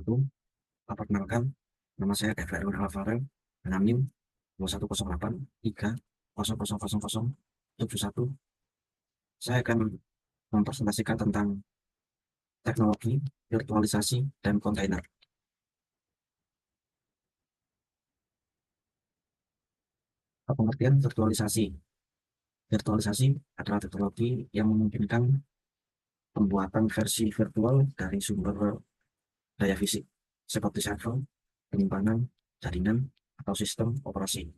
Assalamualaikum. Perkenalkan, nama saya Eva Erwin Alvarez dengan NIM 2108300071. Saya akan mempresentasikan tentang teknologi, virtualisasi, dan kontainer. Pengertian virtualisasi. Virtualisasi adalah teknologi yang memungkinkan pembuatan versi virtual dari sumber daya fisik, seperti server, penyimpanan, jaringan, atau sistem operasi.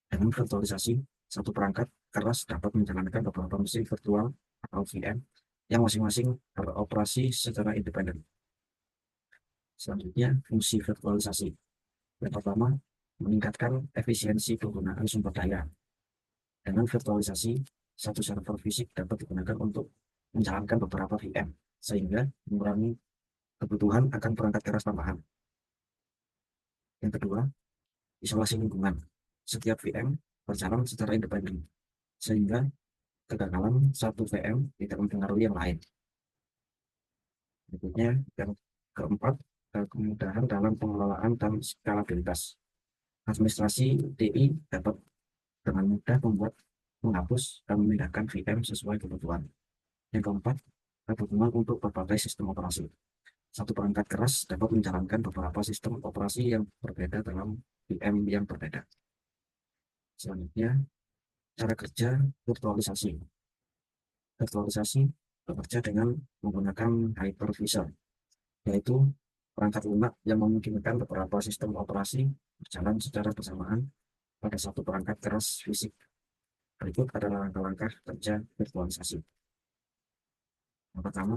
Dengan virtualisasi, satu perangkat keras dapat menjalankan beberapa mesin virtual atau VM yang masing-masing beroperasi secara independen. Selanjutnya, fungsi virtualisasi. Yang pertama, meningkatkan efisiensi penggunaan sumber daya. Dengan virtualisasi, satu server fisik dapat digunakan untuk menjalankan beberapa VM, sehingga mengurangi kebutuhan akan perangkat keras tambahan. Yang kedua, isolasi lingkungan. Setiap VM berjalan secara independen, sehingga kegagalan satu VM tidak mempengaruhi yang lain. Berikutnya, yang keempat, kemudahan dalam pengelolaan dan skalabilitas. Administrasi TI dapat dengan mudah menghapus dan memindahkan VM sesuai kebutuhan. Yang keempat, kebutuhan untuk berbagai sistem operasi. Satu perangkat keras dapat menjalankan beberapa sistem operasi yang berbeda dalam VM yang berbeda. Selanjutnya, cara kerja virtualisasi. Virtualisasi bekerja dengan menggunakan hypervisor, yaitu perangkat lunak yang memungkinkan beberapa sistem operasi berjalan secara bersamaan pada satu perangkat keras fisik. Berikut adalah langkah-langkah kerja virtualisasi. Yang pertama,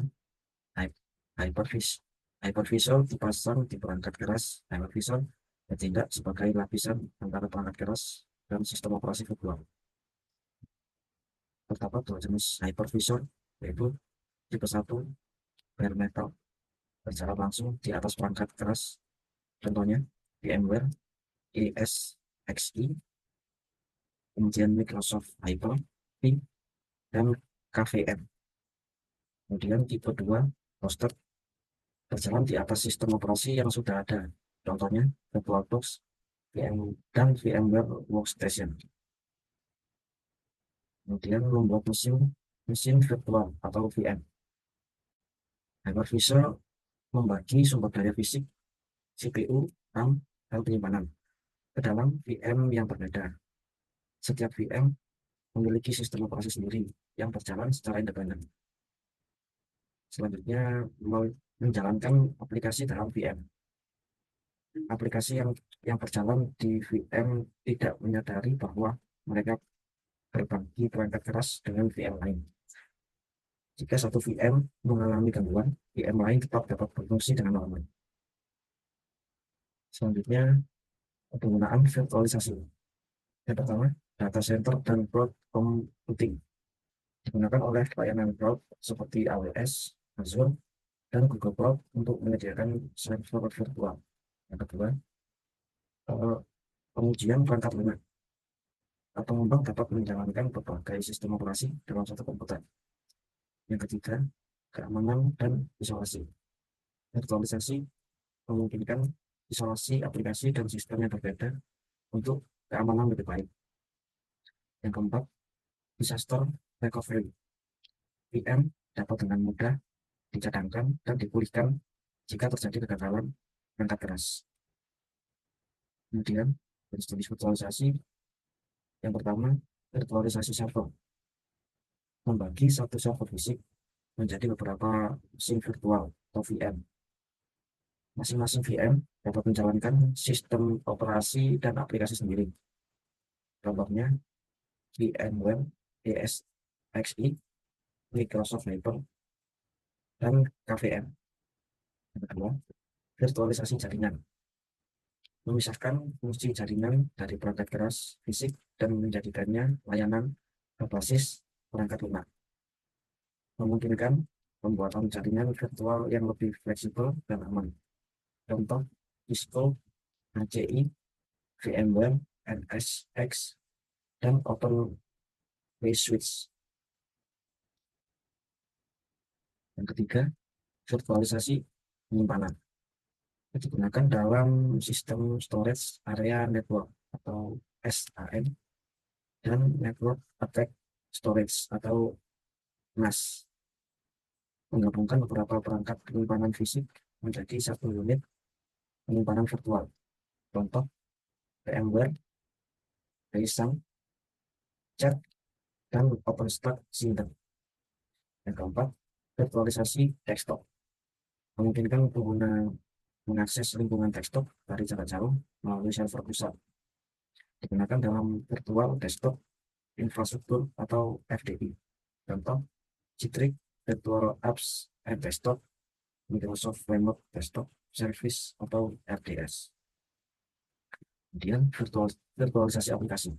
hypervisor. Hypervisor dipasang di perangkat keras. Hypervisor bertindak sebagai lapisan antara perangkat keras dan sistem operasi virtual. Terdapat dua jenis hypervisor, yaitu tipe 1 bare metal, berjalan langsung di atas perangkat keras, contohnya VMware ESXi, kemudian Microsoft Hyper-V, dan KVM. Kemudian tipe 2 hoster, berjalan di atas sistem operasi yang sudah ada, contohnya VirtualBox dan VMware Workstation. Kemudian membuat mesin virtual atau VM. Hypervisor membagi sumber daya fisik, CPU, RAM, dan penyimpanan ke dalam VM yang berbeda. Setiap VM memiliki sistem operasi sendiri yang berjalan secara independen. Selanjutnya, menjalankan aplikasi dalam VM. Aplikasi yang berjalan di VM tidak menyadari bahwa mereka berbagi perangkat keras dengan VM lain. Jika satu VM mengalami gangguan, VM lain tetap dapat berfungsi dengan normal. Selanjutnya, penggunaan virtualisasi. Yang pertama, data center dan cloud computing digunakan oleh layanan cloud seperti AWS, Azure, dan Google Cloud untuk menyediakan server virtual. Yang kedua, eh, pengujian perangkat lunak. Pengembang dapat menjalankan berbagai sistem operasi dalam satu komputer. Yang ketiga, keamanan dan isolasi. Virtualisasi memungkinkan isolasi aplikasi dan sistem yang berbeda untuk keamanan lebih baik. Yang keempat, disaster recovery. VM dapat dengan mudah dicadangkan dan dipulihkan jika terjadi kegagalan perangkat keras. Kemudian, jenis virtualisasi yang pertama, virtualisasi server. Membagi satu server fisik menjadi beberapa mesin virtual atau VM. Masing-masing VM dapat menjalankan sistem operasi dan aplikasi sendiri. Contohnya, VMware ESXi, Microsoft Hyper, dan KVM. Yang kedua, virtualisasi jaringan. Memisahkan fungsi jaringan dari perangkat keras fisik dan menjadikannya layanan berbasis perangkat lunak. Memungkinkan pembuatan jaringan virtual yang lebih fleksibel dan aman. Contoh, Cisco, HCI, VMware, NSX, dan OpenVSwitch. Yang ketiga, virtualisasi penyimpanan. digunakan dalam sistem storage area network atau SAN dan network attack storage atau NAS, menggabungkan beberapa perangkat penyimpanan fisik menjadi satu unit penyimpanan virtual. Contoh VMware, Rising, Chat, dan OpenStack Cinder. Yang keempat, virtualisasi desktop. Memungkinkan pengguna mengakses lingkungan desktop dari jarak jauh melalui server pusat. Digunakan dalam virtual desktop infrastruktur atau FDI. Contoh, Citrix Virtual Apps and Desktop, Microsoft Remote Desktop Service atau RDS. Kemudian virtualisasi aplikasi.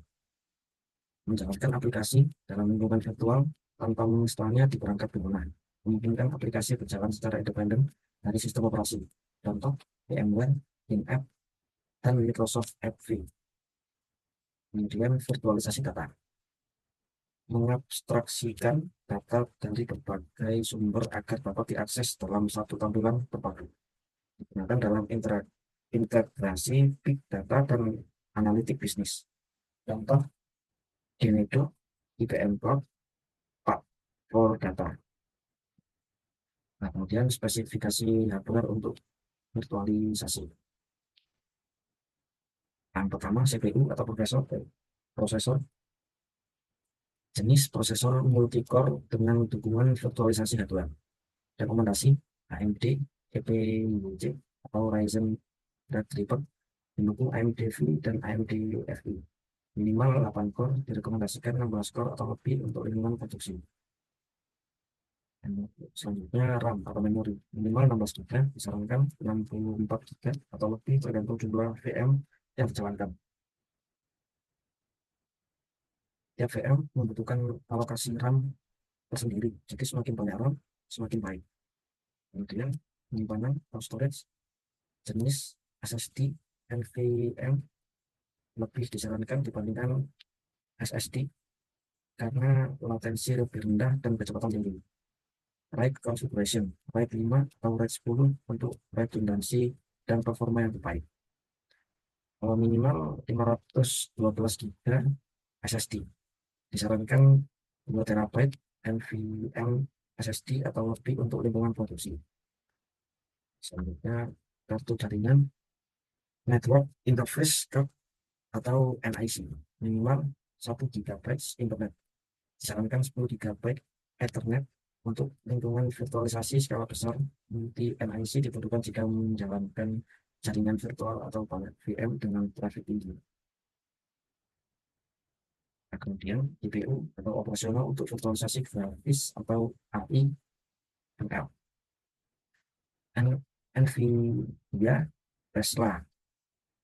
Menjalankan aplikasi dalam lingkungan virtual tanpa menginstalnya di perangkat pengguna. Memungkinkan aplikasi berjalan secara independen dari sistem operasi. Contoh, VMware, in-app, dan Microsoft AppV. Kemudian virtualisasi data. Mengabstraksikan data dari berbagai sumber agar dapat diakses dalam satu tampilan terpadu. Digunakan dalam integrasi big data dan analitik bisnis. Contoh, Genedo, IBM Cloud, Pak, for Data. Nah, kemudian spesifikasi hardware untuk virtualisasi. Yang pertama, CPU atau prosesor, jenis prosesor multicore dengan dukungan virtualisasi hardware. Rekomendasi AMD EPYC atau Ryzen Threadripper mendukung AMD V dan AMD FI. Minimal 8 core, direkomendasikan 16 core atau lebih untuk lingkungan produksi. Selanjutnya RAM atau memori minimal 16 GB, disarankan 64 GB atau lebih tergantung jumlah VM yang dijalankan. Tiap VM membutuhkan alokasi RAM tersendiri, jadi semakin banyak RAM semakin baik. Kemudian penyimpanan atau storage, jenis SSD NVMe lebih disarankan dibandingkan SSD karena latensi lebih rendah dan kecepatan tinggi. RAID configuration, RAID 5 atau RAID 10 untuk redundansi dan performa yang terbaik. Kalau minimal 512 GB SSD, disarankan 2 TB NVMe SSD atau lebih untuk lingkungan produksi. Selanjutnya, kartu jaringan Network Interface Card atau NIC, minimal 1 GB internet, disarankan 10 GB Ethernet untuk lingkungan virtualisasi skala besar. Multi NIC dibutuhkan jika menjalankan jaringan virtual atau banyak VM dengan traffic tinggi. Nah, kemudian GPU atau operasional untuk virtualisasi grafis atau AI ML. NVIDIA Tesla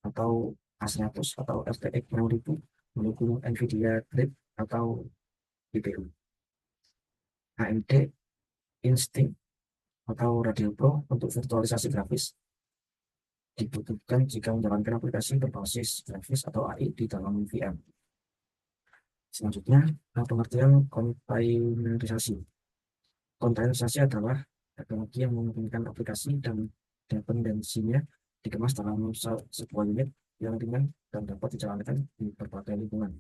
atau A100 atau RTX 6000 mendukung NVIDIA Grid atau GPU. AMD Instinct atau Radeon Pro untuk virtualisasi grafis dibutuhkan jika menjalankan aplikasi berbasis grafis atau AI di dalam VM. Selanjutnya, pengertian kontainerisasi. Kontainerisasi adalah teknologi yang memungkinkan aplikasi dan dependensinya dikemas dalam sebuah unit yang ringan dan dapat dijalankan di berbagai lingkungan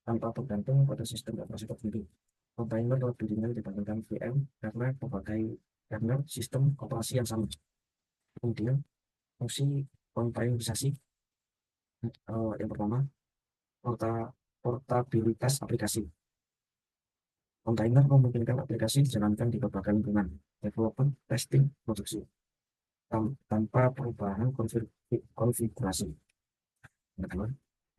tanpa bergantung pada sistem operasi tertentu. Kontainer lebih ringan dibandingkan VM karena sistem operasi yang sama. Kemudian, fungsi kontainerisasi yang pertama, portabilitas aplikasi. Kontainer memungkinkan aplikasi dijalankan di berbagai lingkungan, development, testing, produksi, tanpa perubahan konfigurasi. Yang kedua,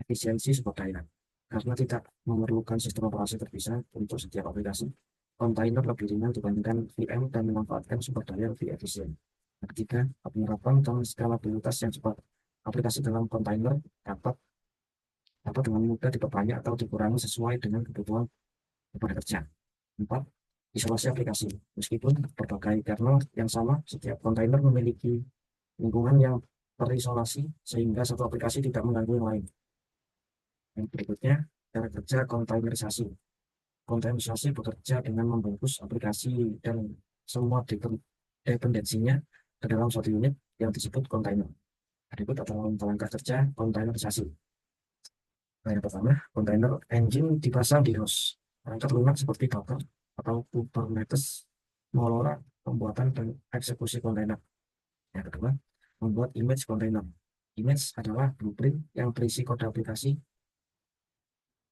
efisiensi sumber daya. Karena tidak memerlukan sistem operasi terpisah untuk setiap aplikasi, kontainer lebih ringan dibandingkan VM dan memanfaatkan sumber daya lebih efisien. Yang ketiga, penyerapan dan skalabilitas yang cepat. Aplikasi dalam kontainer dapat dengan mudah diperbanyak atau dikurangi sesuai dengan kebutuhan kepada kerja. 4. Isolasi aplikasi. Meskipun berbagai kernel yang sama, setiap kontainer memiliki lingkungan yang terisolasi sehingga satu aplikasi tidak mengganggu yang lain. Yang berikutnya, cara kerja kontainerisasi. Kontainerisasi bekerja dengan membungkus aplikasi dan semua dependensinya ke dalam suatu unit yang disebut kontainer. Berikut adalah langkah kerja kontainerisasi. Yang pertama, kontainer engine dipasang di host. Perangkat lunak seperti Docker atau Kubernetes mengelola pembuatan dan eksekusi kontainer. Yang kedua, membuat image kontainer. Image adalah blueprint yang berisi kode aplikasi,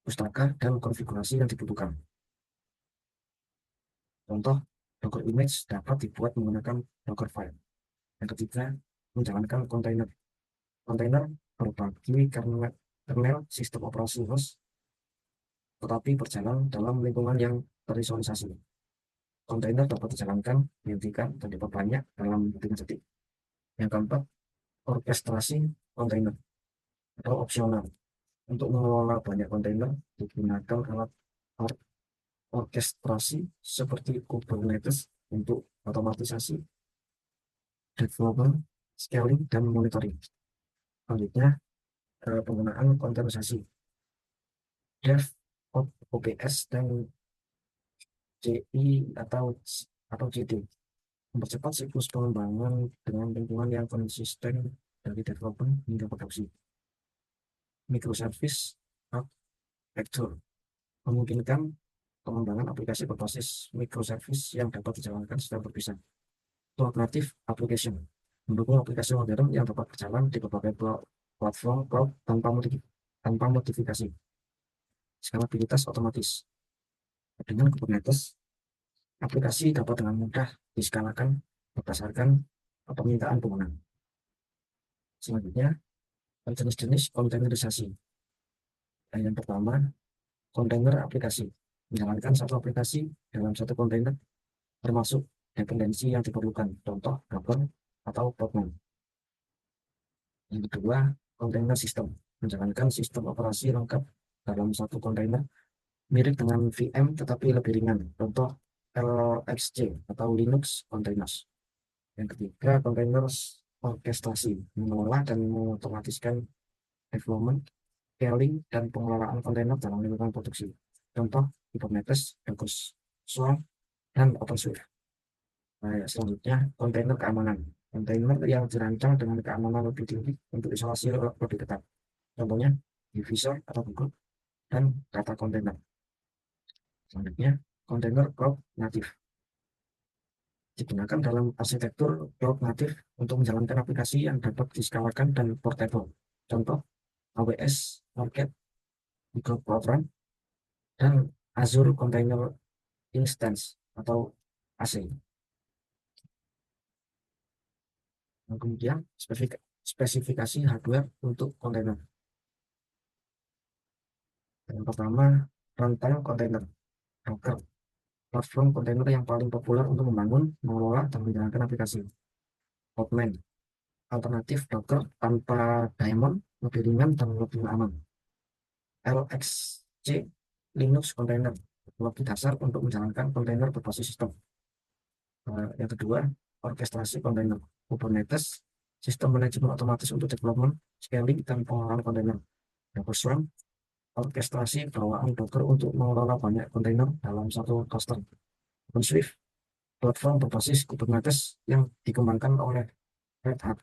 pustaka, dan konfigurasi yang dibutuhkan. Contoh, Docker image dapat dibuat menggunakan Docker file. Yang ketiga, menjalankan kontainer. Kontainer berbagi kernel sistem operasi host, tetapi berjalan dalam lingkungan yang terisolisasi. Kontainer dapat dijalankan, dihentikan, dan diperbanyak dalam hitungan detik. Yang keempat, orkestrasi kontainer atau opsional. Untuk mengelola banyak kontainer, digunakan alat orkestrasi seperti Kubernetes untuk otomatisasi, development, scaling, dan monitoring. Selanjutnya, penggunaan kontainerisasi. Dev, OPS, dan CI atau CD mempercepat siklus pengembangan dengan lingkungan yang konsisten dari development hingga produksi. Microservice architecture memungkinkan pengembangan aplikasi berbasis microservice yang dapat dijalankan secara berpisah. Cloud native application mendukung aplikasi modern yang dapat berjalan di berbagai platform cloud tanpa modifikasi. Skalabilitas otomatis. Dengan Kubernetes, aplikasi dapat dengan mudah diskalakan berdasarkan permintaan pengguna. Selanjutnya, jenis-jenis kontainerisasi. Yang pertama, kontainer aplikasi. Menjalankan satu aplikasi dalam satu kontainer, termasuk dependensi yang diperlukan, contoh Docker atau Podman. Yang kedua, kontainer sistem. Menjalankan sistem operasi lengkap dalam satu kontainer, mirip dengan VM tetapi lebih ringan, contoh LXC atau Linux Containers. Yang ketiga, kontainer orkestrasi, mengelola dan mengotomatiskan development, scaling, dan pengelolaan kontainer dalam lingkungan produksi. Contoh, Kubernetes, Docker Swarm, dan OpenShift. Selanjutnya, kontainer keamanan. Kontainer yang dirancang dengan keamanan lebih tinggi untuk isolasi lebih ketat. Contohnya, Divisor atau Google, dan data kontainer. Selanjutnya, kontainer cloud native. Digunakan dalam arsitektur cloud native untuk menjalankan aplikasi yang dapat diskalakan dan portable. Contoh, AWS, Market, Google Cloud Run, dan Azure Container Instance atau AC. Dan kemudian spesifikasi hardware untuk kontainer. Yang pertama, runtime kontainer, Docker, platform kontainer yang paling populer untuk membangun, mengelola, dan menjalankan aplikasi. Podman, alternatif Docker tanpa daemon, lebih ringan dan lebih aman. LXC, Linux Container, teknologi dasar untuk menjalankan kontainer berbasis sistem. Yang kedua, orkestrasi kontainer, Kubernetes, sistem manajemen otomatis untuk development, scaling, dan pengelolaan kontainer. Docker Swarm, orkestrasi bawaan Docker untuk mengelola banyak kontainer dalam satu cluster. OpenShift, platform berbasis Kubernetes yang dikembangkan oleh Red Hat.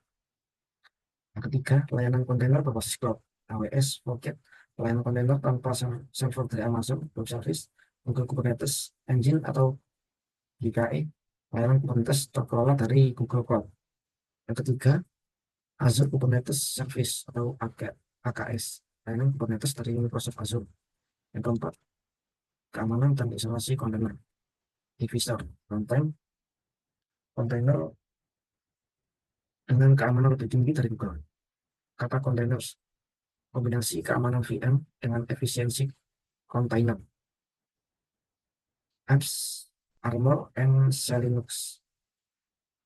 Yang ketiga, layanan kontainer berbasis cloud, AWS, Rocket, layanan kontainer tanpa server dari Amazon Web Service, Google Kubernetes Engine atau GKE, layanan Kubernetes terkelola dari Google Cloud. Yang ketiga, Azure Kubernetes Service atau AKS, layanan Kubernetes dari Microsoft Azure. Yang keempat, keamanan dan isolasi kontainer, Divisor, runtime kontainer dengan keamanan lebih tinggi dari Google. Kata containers, kombinasi keamanan VM dengan efisiensi kontainer. Apps, Armor, and Linux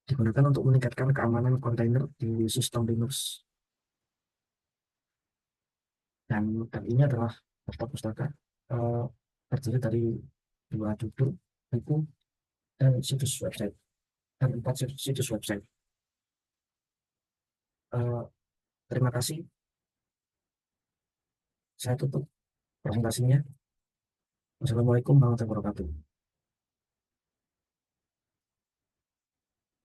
digunakan untuk meningkatkan keamanan kontainer di sistem Linux. Dan ini adalah daftar pustaka terdiri dari 2 judul, buku, dan situs website, dan 4 situs website. Terima kasih. Saya tutup presentasinya. Wassalamualaikum warahmatullahi wabarakatuh.